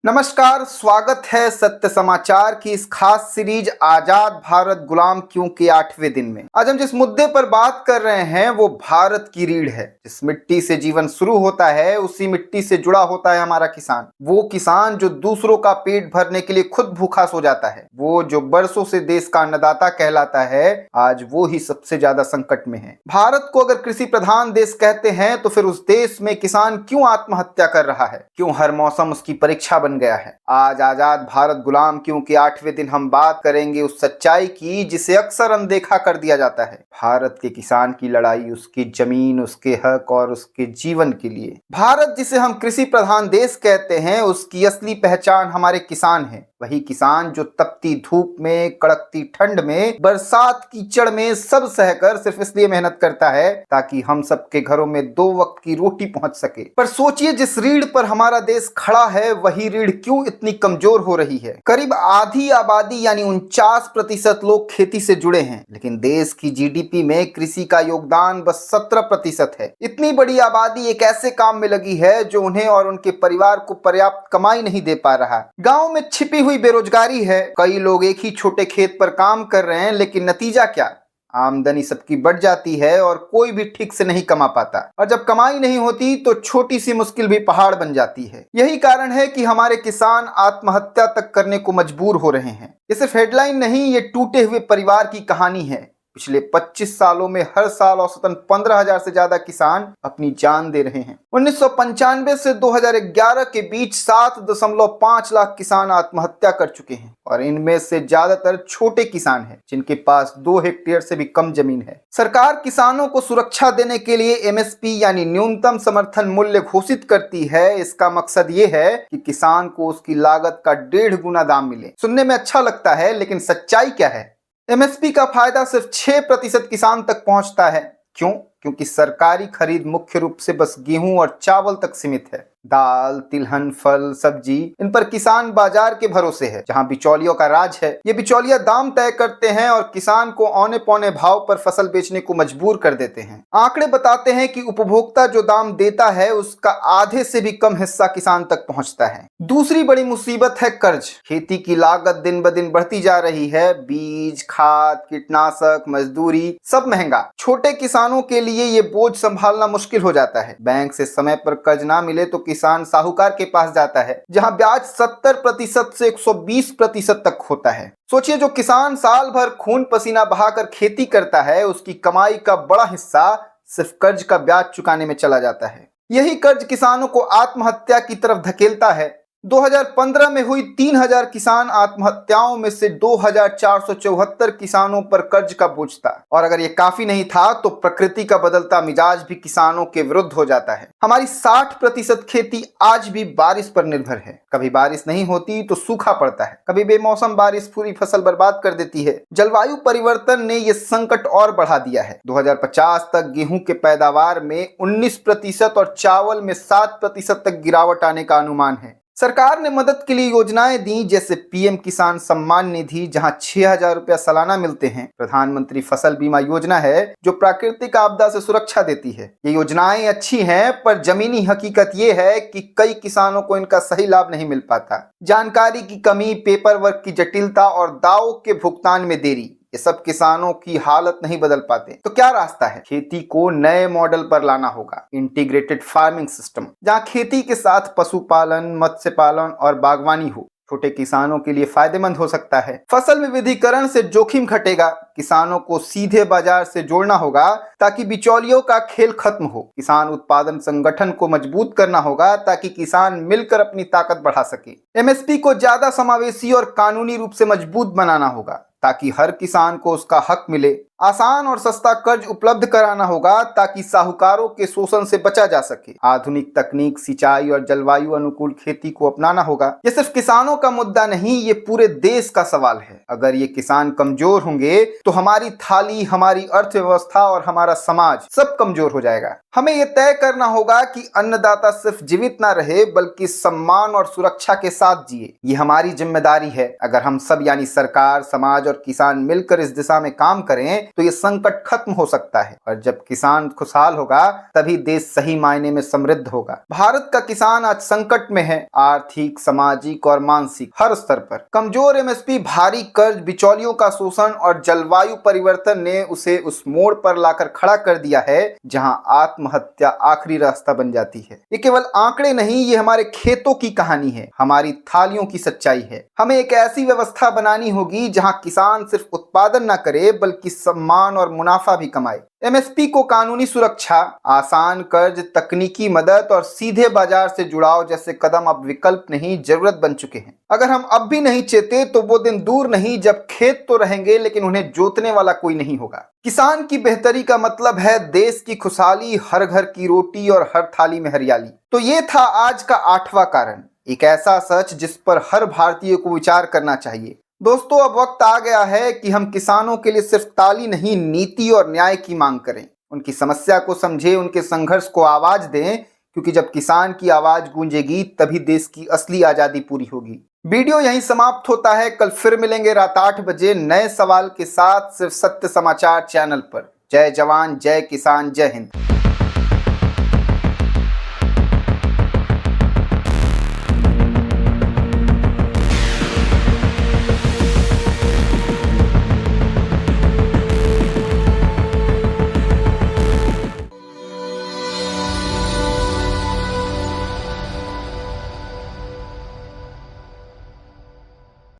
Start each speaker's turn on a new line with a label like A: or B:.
A: नमस्कार, स्वागत है सत्य समाचार की इस खास सीरीज आजाद भारत गुलाम क्यों के 8वें दिन में। आज हम जिस मुद्दे पर बात कर रहे हैं वो भारत की रीढ़ है। जिस मिट्टी से जीवन शुरू होता है उसी मिट्टी से जुड़ा होता है हमारा किसान। वो किसान जो दूसरों का पेट भरने के लिए खुद भूखा सो जाता है, वो जो बरसों से देश का अन्नदाता कहलाता है, आज वो ही सबसे ज्यादा संकट में है। भारत को अगर कृषि प्रधान देश कहते हैं तो फिर उस देश में किसान क्यों आत्महत्या कर रहा है, क्यों हर मौसम उसकी परीक्षा बन गया है। आज आजाद भारत गुलाम क्यों के 8वें दिन हम बात करेंगे उस सच्चाई की जिसे अक्सर अनदेखा कर दिया जाता है। भारत के किसान की लड़ाई उसकी जमीन, उसके हक और उसके जीवन के लिए। भारत जिसे हम कृषि प्रधान देश कहते हैं उसकी असली पहचान हमारे किसान हैं। वही किसान जो तपती धूप में, कड़कती ठंड में, बरसात कीचड़ में सब सहकर सिर्फ इसलिए मेहनत करता है ताकि हम सबके घरों में 2 वक्त की रोटी पहुंच सके। पर सोचिए, जिस रीढ़ पर हमारा देश खड़ा है वही रीढ़ क्यों इतनी कमजोर हो रही है। करीब आधी आबादी यानी 49% लोग खेती से जुड़े हैं, लेकिन देश की जीडीपी में कृषि का योगदान बस 17% है। इतनी बड़ी आबादी एक ऐसे काम में लगी है जो उन्हें और उनके परिवार को पर्याप्त कमाई नहीं दे पा रहा। गाँव में छिपी हुई बेरोजगारी है। कई लोग एक ही छोटे खेत पर काम कर रहे हैं, लेकिन नतीजा क्या? आमदनी सबकी बढ़ जाती है और कोई भी ठीक से नहीं कमा पाता, और जब कमाई नहीं होती तो छोटी सी मुश्किल भी पहाड़ बन जाती है। यही कारण है कि हमारे किसान आत्महत्या तक करने को मजबूर हो रहे हैं। ये सिर्फ हेडलाइन नहीं, ये टूटे हुए परिवार की कहानी है। पिछले 25 सालों में हर साल औसतन 15,000 से ज्यादा किसान अपनी जान दे रहे हैं। 1995 से 2011 के बीच 7.5 लाख किसान आत्महत्या कर चुके हैं, और इनमें से ज्यादातर छोटे किसान हैं जिनके पास 2 हेक्टेयर से भी कम जमीन है। सरकार किसानों को सुरक्षा देने के लिए एमएसपी यानी न्यूनतम समर्थन मूल्य घोषित करती है। इसका मकसद ये है कि किसान को उसकी लागत का 1.5 गुना दाम मिले। सुनने में अच्छा लगता है, लेकिन सच्चाई क्या है? एमएसपी का फायदा सिर्फ 6% किसान तक पहुंचता है। क्यों? क्योंकि सरकारी खरीद मुख्य रूप से बस गेहूं और चावल तक सीमित है। दाल, तिलहन, फल, सब्जी, इन पर किसान बाजार के भरोसे है, जहां बिचौलियों का राज है। ये बिचौलिया दाम तय करते हैं और किसान को औने पौने भाव पर फसल बेचने को मजबूर कर देते हैं। आंकड़े बताते हैं कि उपभोक्ता जो दाम देता है उसका आधे से भी कम हिस्सा किसान तक पहुंचता है। दूसरी बड़ी मुसीबत है कर्ज। खेती की लागत दिन ब दिन बढ़ती जा रही है। बीज, खाद, कीटनाशक, मजदूरी सब महंगा। छोटे किसानों के लिए ये बोझ संभालना मुश्किल हो जाता है। बैंक से समय पर कर्ज ना मिले तो किसान साहूकार के पास जाता है, जहां ब्याज 70% से 120% तक होता है। सोचिए, जो किसान साल भर खून पसीना बहाकर खेती करता है उसकी कमाई का बड़ा हिस्सा सिर्फ कर्ज का ब्याज चुकाने में चला जाता है। यही कर्ज किसानों को आत्महत्या की तरफ धकेलता है। 2015 में हुई 3000 किसान आत्महत्याओं में से 2474 किसानों पर कर्ज का बोझ था। और अगर ये काफी नहीं था तो प्रकृति का बदलता मिजाज भी किसानों के विरुद्ध हो जाता है। हमारी 60% खेती आज भी बारिश पर निर्भर है। कभी बारिश नहीं होती तो सूखा पड़ता है, कभी बेमौसम बारिश पूरी फसल बर्बाद कर देती है। जलवायु परिवर्तन ने ये संकट और बढ़ा दिया है। 2050 तक गेहूं के पैदावार में 19% और चावल में 7% तक गिरावट आने का अनुमान है। सरकार ने मदद के लिए योजनाएं दी, जैसे पीएम किसान सम्मान निधि, जहां 6,000 रुपया सालाना मिलते हैं। प्रधानमंत्री फसल बीमा योजना है जो प्राकृतिक आपदा से सुरक्षा देती है। ये योजनाएं अच्छी हैं, पर जमीनी हकीकत ये है कि कई किसानों को इनका सही लाभ नहीं मिल पाता। जानकारी की कमी, पेपर वर्क की जटिलता और दावों के भुगतान में देरी, ये सब किसानों की हालत नहीं बदल पाते। तो क्या रास्ता है? खेती को नए मॉडल पर लाना होगा। इंटीग्रेटेड फार्मिंग सिस्टम, जहां खेती के साथ पशुपालन, मत्स्य पालन और बागवानी हो, छोटे किसानों के लिए फायदेमंद हो सकता है। फसल विविधीकरण से जोखिम घटेगा। किसानों को सीधे बाजार से जोड़ना होगा ताकि बिचौलियों का खेल खत्म हो। किसान उत्पादन संगठन को मजबूत करना होगा ताकि किसान मिलकर अपनी ताकत बढ़ा सके। एमएसपी को ज्यादा समावेशी और कानूनी रूप से मजबूत बनाना होगा ताकि हर किसान को उसका हक मिले। आसान और सस्ता कर्ज उपलब्ध कराना होगा ताकि साहूकारों के शोषण से बचा जा सके। आधुनिक तकनीक, सिंचाई और जलवायु अनुकूल खेती को अपनाना होगा। ये सिर्फ किसानों का मुद्दा नहीं, ये पूरे देश का सवाल है। अगर ये किसान कमजोर होंगे तो हमारी थाली, हमारी अर्थव्यवस्था और हमारा समाज सब कमजोर हो जाएगा। हमें ये तय करना होगा कि अन्नदाता सिर्फ जीवित ना रहे बल्कि सम्मान और सुरक्षा के साथ जिए। ये हमारी जिम्मेदारी है। अगर हम सब यानी सरकार, समाज और किसान मिलकर इस दिशा में काम करें तो ये संकट खत्म हो सकता है। और जब किसान खुशहाल होगा तभी देश सही मायने में समृद्ध होगा। भारत का किसान आज संकट में है, आर्थिक, सामाजिक और मानसिक हर स्तर पर। कमजोर एमएसपी, भारी कर्ज, बिचौलियों का शोषण और जलवायु परिवर्तन ने उसे उस मोड़ पर लाकर खड़ा कर दिया है जहां आत्महत्या आखिरी रास्ता बन जाती है। ये केवल आंकड़े नहीं, ये हमारे खेतों की कहानी है, हमारी थालियों की सच्चाई है। हमें एक ऐसी व्यवस्था बनानी होगी जहां किसान सिर्फ उत्पादन न करे बल्कि सम्मान और मुनाफा भी कमाए। एमएसपी को कानूनी सुरक्षा, आसान कर्ज, तकनीकी मदद और सीधे बाजार से जुड़ाव जैसे कदम अब विकल्प नहीं, जरूरत बन चुके हैं। अगर हम अब भी नहीं चेते तो वो दिन दूर नहीं जब खेत तो रहेंगे लेकिन उन्हें जोतने वाला कोई नहीं होगा। किसान की बेहतरी का मतलब है देश की खुशहाली, हर घर की रोटी और हर थाली में हरियाली। तो ये था आज का 8वां कारण, एक ऐसा सच जिस पर हर भारतीय को विचार करना चाहिए। दोस्तों, अब वक्त आ गया है कि हम किसानों के लिए सिर्फ ताली नहीं, नीति और न्याय की मांग करें। उनकी समस्या को समझें, उनके संघर्ष को आवाज दें, क्योंकि जब किसान की आवाज गूंजेगी तभी देश की असली आजादी पूरी होगी। वीडियो यहीं समाप्त होता है। कल फिर मिलेंगे रात 8 बजे नए सवाल के साथ, सिर्फ सत्य समाचार चैनल पर। जय जवान, जय किसान, जय हिंद।